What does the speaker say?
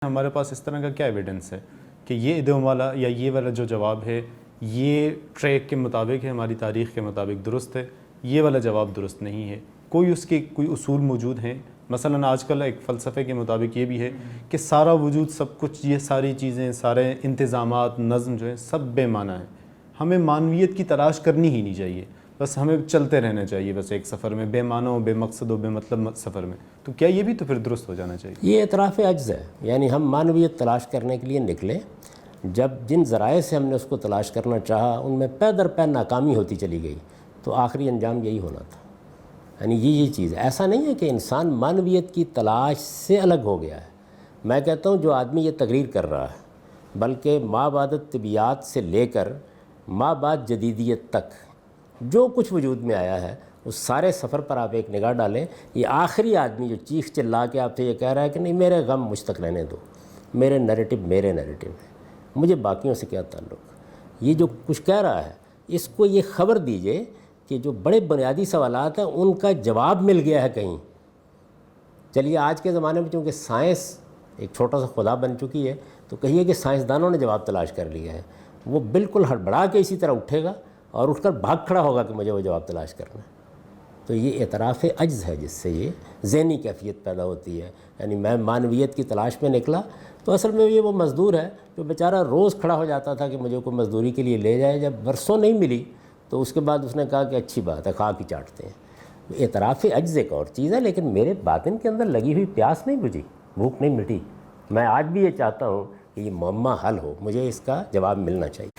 ہمارے پاس اس طرح کا کیا ایویڈنس ہے کہ یہ ادھم والا یا یہ والا جو جواب ہے یہ ٹریک کے مطابق ہے، ہماری تاریخ کے مطابق درست ہے، یہ والا جواب درست نہیں ہے؟ کوئی اس کے کوئی اصول موجود ہیں؟ مثلا آج کل ایک فلسفے کے مطابق یہ بھی ہے کہ سارا وجود، سب کچھ، یہ ساری چیزیں، سارے انتظامات، نظم جو ہیں سب بے معنی ہیں، ہمیں معنویت کی تلاش کرنی ہی نہیں چاہیے، بس ہمیں چلتے رہنا چاہیے بس ایک سفر میں، بے معنی و بے مقصد و بے مطلب سفر میں. تو کیا یہ بھی تو پھر درست ہو جانا چاہیے؟ یہ اعتراف عجز ہے. یعنی ہم معنویت تلاش کرنے کے لیے نکلے، جب جن ذرائع سے ہم نے اس کو تلاش کرنا چاہا ان میں پے در پے ناکامی ہوتی چلی گئی، تو آخری انجام یہی ہونا تھا. یعنی یہ چیز ہے. ایسا نہیں ہے کہ انسان معنویت کی تلاش سے الگ ہو گیا ہے. میں کہتا ہوں جو آدمی یہ تقریر کر رہا ہے، بلکہ مابعد طبیعیات سے لے کر مابعد جدیدیت تک جو کچھ وجود میں آیا ہے اس سارے سفر پر آپ ایک نگاہ ڈالیں. یہ آخری آدمی جو چیخ چلا کے آپ سے یہ کہہ رہا ہے کہ نہیں میرے غم مجھ تک رہنے دو، میرے نیریٹو ہے، مجھے باقیوں سے کیا تعلق. یہ جو کچھ کہہ رہا ہے اس کو یہ خبر دیجئے کہ جو بڑے بنیادی سوالات ہیں ان کا جواب مل گیا ہے کہیں. چلیے آج کے زمانے میں چونکہ سائنس ایک چھوٹا سا خدا بن چکی ہے، تو کہیے کہ سائنسدانوں نے جواب تلاش کر لیا ہے، وہ بالکل ہڑبڑا کے اسی طرح اٹھے گا اور اٹھ کر بھاگ کھڑا ہوگا کہ مجھے وہ جواب تلاش کرنا ہے. تو یہ اعتراف عجز ہے جس سے یہ ذہنی کیفیت پیدا ہوتی ہے. یعنی میں معنویت کی تلاش میں نکلا تو اصل میں یہ وہ مزدور ہے جو بیچارہ روز کھڑا ہو جاتا تھا کہ مجھے کوئی مزدوری کے لیے لے جائے. جب برسوں نہیں ملی تو اس کے بعد اس نے کہا کہ اچھی بات ہے، خاک ہی چاٹتے ہیں. اعتراف عجز ایک اور چیز ہے، لیکن میرے باطن کے اندر لگی ہوئی پیاس نہیں بجھی، بھوک نہیں مٹی. میں آج بھی یہ چاہتا ہوں کہ یہ معمہ حل ہو، مجھے اس کا جواب ملنا چاہیے.